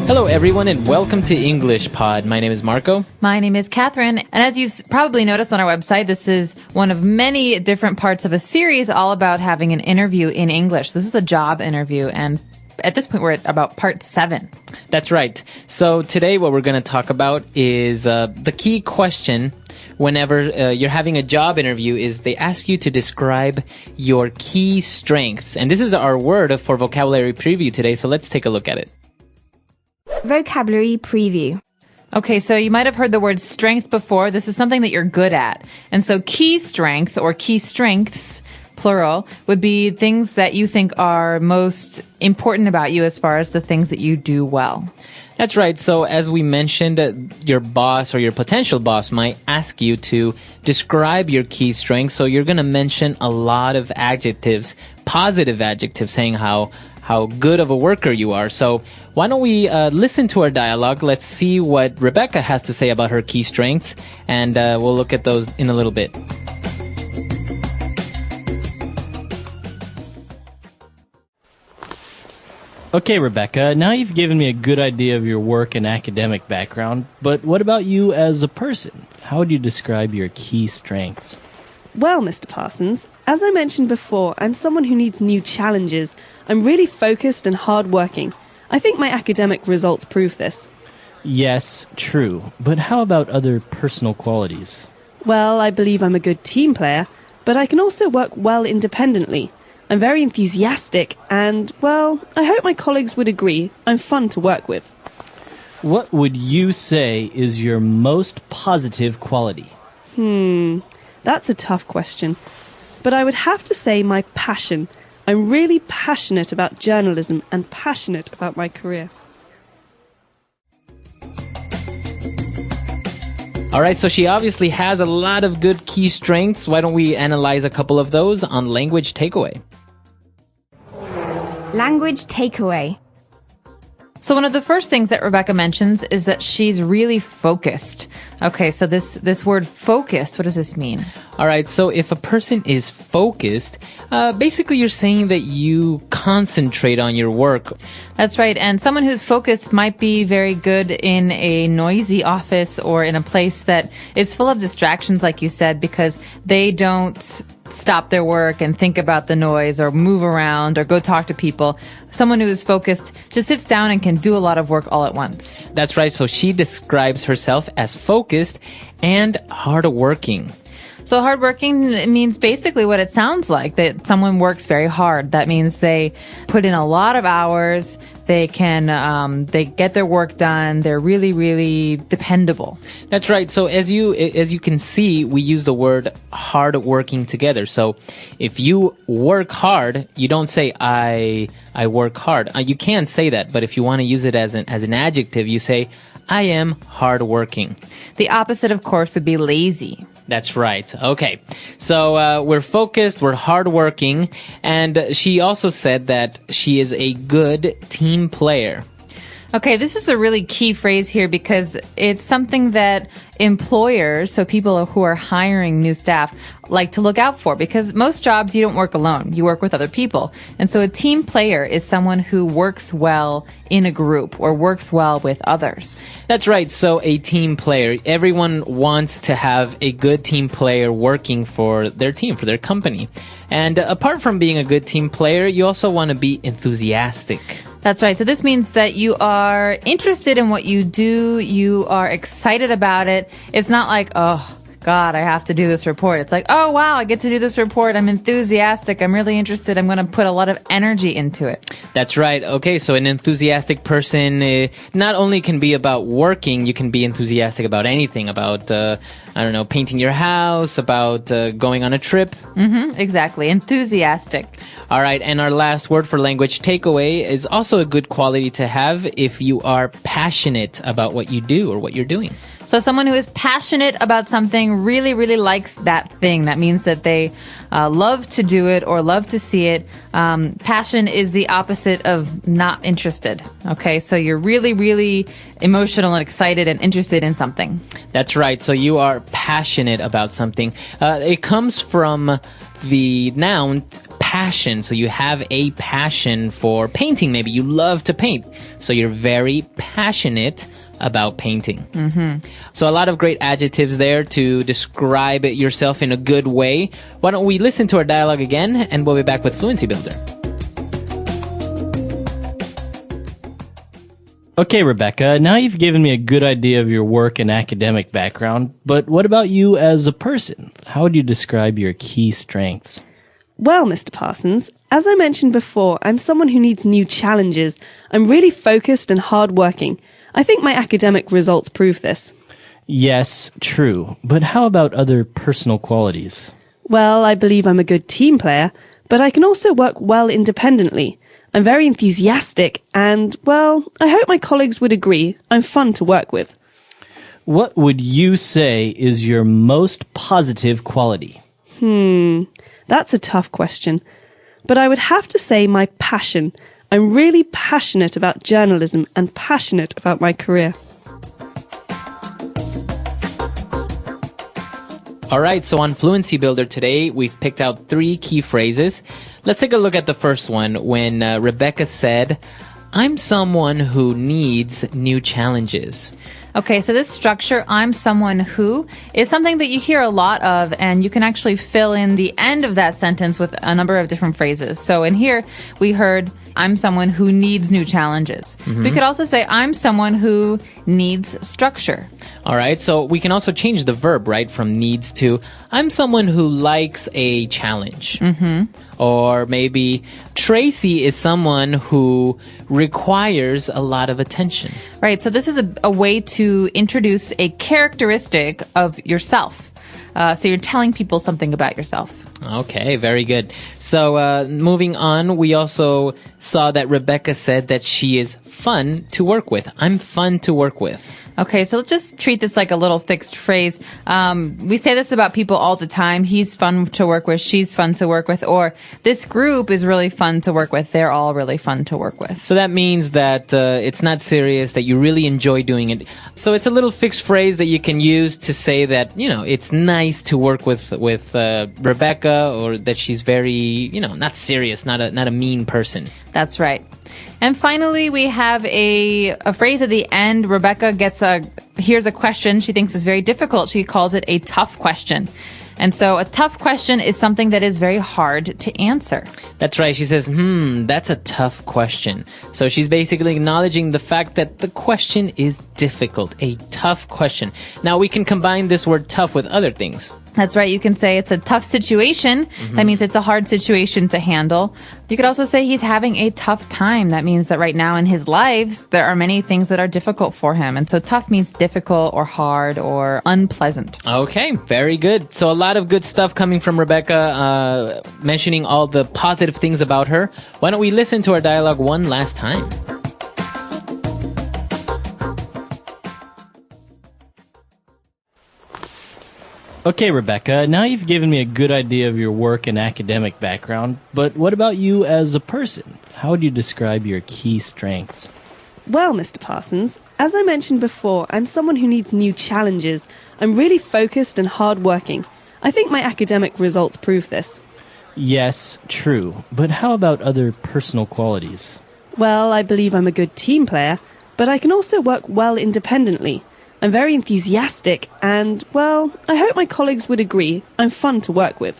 Hello, everyone, and welcome to English Pod. My name is Marco. My name is Catherine, and as you've probably noticed on our website, this is one of many different parts of a series all about having an interview in English. This is a job interview, and at this point, we're at about part 7. That's right. So today what we're going to talk about is the key question whenever you're having a job interview is they ask you to describe your key strengths. And this is our word for vocabulary preview today, so let's take a look at it. Vocabulary preview. Okay, so you might have heard the word strength before. This is something that you're good at. And so key strength or key strengths, plural, would be things that you think are most important about you as far as the things that you do well. That's right. So as we mentioned, your boss or your potential boss might ask you to describe your key strengths. So you're going to mention a lot of adjectives, positive adjectives, saying how good of a worker you are. So why don't we listen to our dialogue? Let's see what Rebecca has to say about her key strengths, and we'll look at those in a little bit. Okay, Rebecca, now you've given me a good idea of your work and academic background, but what about you as a person? How would you describe your key strengths? Well, Mr. Parsons, as I mentioned before, I'm someone who needs new challenges. I'm really focused and hardworking. I think my academic results prove this. Yes, true. But how about other personal qualities? Well, I believe I'm a good team player, but I can also work well independently. I'm very enthusiastic and, well, I hope my colleagues would agree. I'm fun to work with. What would you say is your most positive quality? That's a tough question. But I would have to say my passion. I'm really passionate about journalism and passionate about my career. All right, so she obviously has a lot of good key strengths. Why don't we analyze a couple of those on Language Takeaway? Language takeaway. So one of the first things that Rebecca mentions is that she's really focused. Okay, so this word focused, what does this mean? All right, so if a person is focused, basically you're saying that you concentrate on your work. That's right, and someone who's focused might be very good in a noisy office or in a place that is full of distractions, like you said, because they don't stop their work and think about the noise or move around or go talk to people. Someone who is focused just sits down and can do a lot of work all at once. That's right, so she describes herself as focused and hardworking. So hardworking means basically what it sounds like, that someone works very hard. That means they put in a lot of hours. They can, they get their work done. They're really, really dependable. That's right. So as you can see, we use the word hardworking together. So if you work hard, you don't say I work hard. You can say that, but if you want to use it as an adjective, you say I am hardworking. The opposite, of course, would be lazy. That's right. Okay. So we're focused, we're hardworking, and she also said that she is a good team player. Okay, this is a really key phrase here because it's something that employers, so people who are hiring new staff, like to look out for, because most jobs you don't work alone, you work with other people. And so a team player is someone who works well in a group or works well with others. That's right. So a team player, everyone wants to have a good team player working for their team, for their company. And apart from being a good team player, you also want to be enthusiastic. That's right. So this means that you are interested in what you do. You are excited about it. It's not like, oh, God, I have to do this report. It's like, oh, wow, I get to do this report. I'm enthusiastic. I'm really interested. I'm going to put a lot of energy into it. That's right. Okay, so an enthusiastic person not only can be about working, you can be enthusiastic about anything, about, painting your house, about going on a trip. Exactly. Enthusiastic. All right, and our last word for language takeaway is also a good quality to have if you are passionate about what you do or what you're doing. So someone who is passionate about something really, really likes that thing. That means that they love to do it or love to see it. Passion is the opposite of not interested. Okay, so you're really, really emotional and excited and interested in something. That's right. So you are passionate about something. It comes from the noun passion. So you have a passion for painting. Maybe you love to paint. So you're very passionate about painting. So a lot of great adjectives there to describe yourself in a good way. Why don't we listen to our dialogue again, and we'll be back with Fluency Builder. Okay, Rebecca, now you've given me a good idea of your work and academic background, but what about you as a person? How would you describe your key strengths? Well, Mr. Parsons, as I mentioned before, I'm someone who needs new challenges. I'm really focused and hardworking. I think my academic results prove this. Yes, true, but how about other personal qualities? Well, I believe I'm a good team player, but I can also work well independently. I'm very enthusiastic and, well, I hope my colleagues would agree. I'm fun to work with. What would you say is your most positive quality? That's a tough question. But I would have to say my passion. I'm really passionate about journalism and passionate about my career. All right, so on Fluency Builder today, we've picked out 3 key phrases. Let's take a look at the first one when Rebecca said, I'm someone who needs new challenges. Okay, so this structure, I'm someone who, is something that you hear a lot of, and you can actually fill in the end of that sentence with a number of different phrases. So in here, we heard, I'm someone who needs new challenges. We could also say, I'm someone who needs structure. All right, so we can also change the verb, right, from needs to, I'm someone who likes a challenge. Or maybe Tracy is someone who requires a lot of attention. Right, so this is a way to introduce a characteristic of yourself. So you're telling people something about yourself. Okay, very good. So moving on, we also saw that Rebecca said that she is fun to work with. I'm fun to work with. Okay, so let's just treat this like a little fixed phrase. We say this about people all the time. He's fun to work with. She's fun to work with. Or this group is really fun to work with. They're all really fun to work with. So that means that it's not serious, that you really enjoy doing it. So it's a little fixed phrase that you can use to say that, you know, it's nice to work with Rebecca, or that she's very, you know, not serious, not a mean person. That's right. And finally, we have a phrase at the end. Rebecca here's a question she thinks is very difficult. She calls it a tough question. And so a tough question is something that is very hard to answer. That's right. She says, that's a tough question. So she's basically acknowledging the fact that the question is difficult, a tough question. Now we can combine this word tough with other things. That's right. You can say it's a tough situation. That means it's a hard situation to handle. You could also say he's having a tough time. That means that right now in his lives, there are many things that are difficult for him. And so tough means difficult or hard or unpleasant. Okay, very good. So a lot of good stuff coming from Rebecca, mentioning all the positive things about her. Why don't we listen to our dialogue one last time? Okay, Rebecca, now you've given me a good idea of your work and academic background, but what about you as a person? How would you describe your key strengths? Well, Mr. Parsons, as I mentioned before, I'm someone who needs new challenges. I'm really focused and hardworking. I think my academic results prove this. Yes, true, but how about other personal qualities? Well, I believe I'm a good team player, but I can also work well independently. I'm very enthusiastic and, well, I hope my colleagues would agree. I'm fun to work with.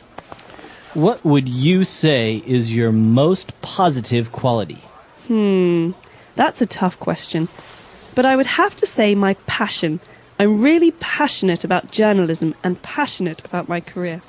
What would you say is your most positive quality? That's a tough question. But I would have to say my passion. I'm really passionate about journalism and passionate about my career.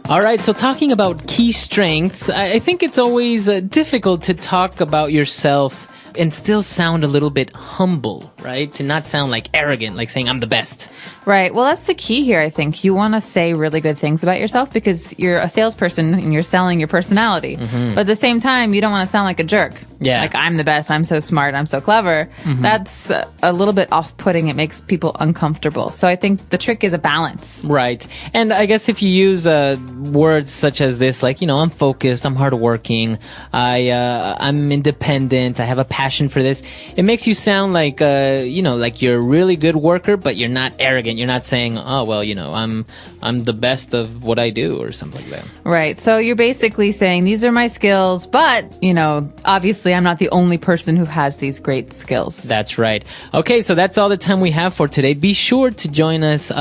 All right, so talking about key strengths, I think it's always difficult to talk about yourself and still sound a little bit humble, right? To not sound like arrogant, like saying I'm the best. Right. Well, that's the key here, I think. You want to say really good things about yourself because you're a salesperson and you're selling your personality. But at the same time, you don't want to sound like a jerk. Yeah. Like, I'm the best, I'm so smart, I'm so clever. That's a little bit off-putting. It makes people uncomfortable. So I think the trick is a balance. Right. And I guess if you use words such as this, like, you know, I'm focused, I'm hardworking, I'm independent, I have a passion for this, it makes you sound like like you're a really good worker, but you're not arrogant. You're not saying, oh, well, I'm the best of what I do or something like that. Right. So you're basically saying these are my skills, but, obviously I'm not the only person who has these great skills. That's right. Okay, so that's all the time we have for today. Be sure to join us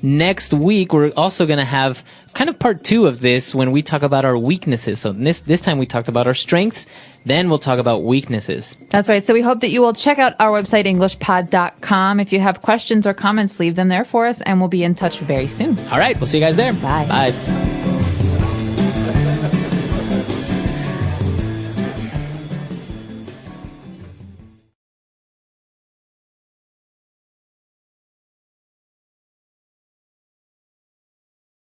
next week. We're also going to have kind of part 2 of this when we talk about our weaknesses. So this time we talked about our strengths. Then we'll talk about weaknesses. That's right. So we hope that you will check out our website, EnglishPod.com. If you have questions or comments, leave them there for us, and we'll be in touch very soon. All right, we'll see you guys there. Bye. Bye.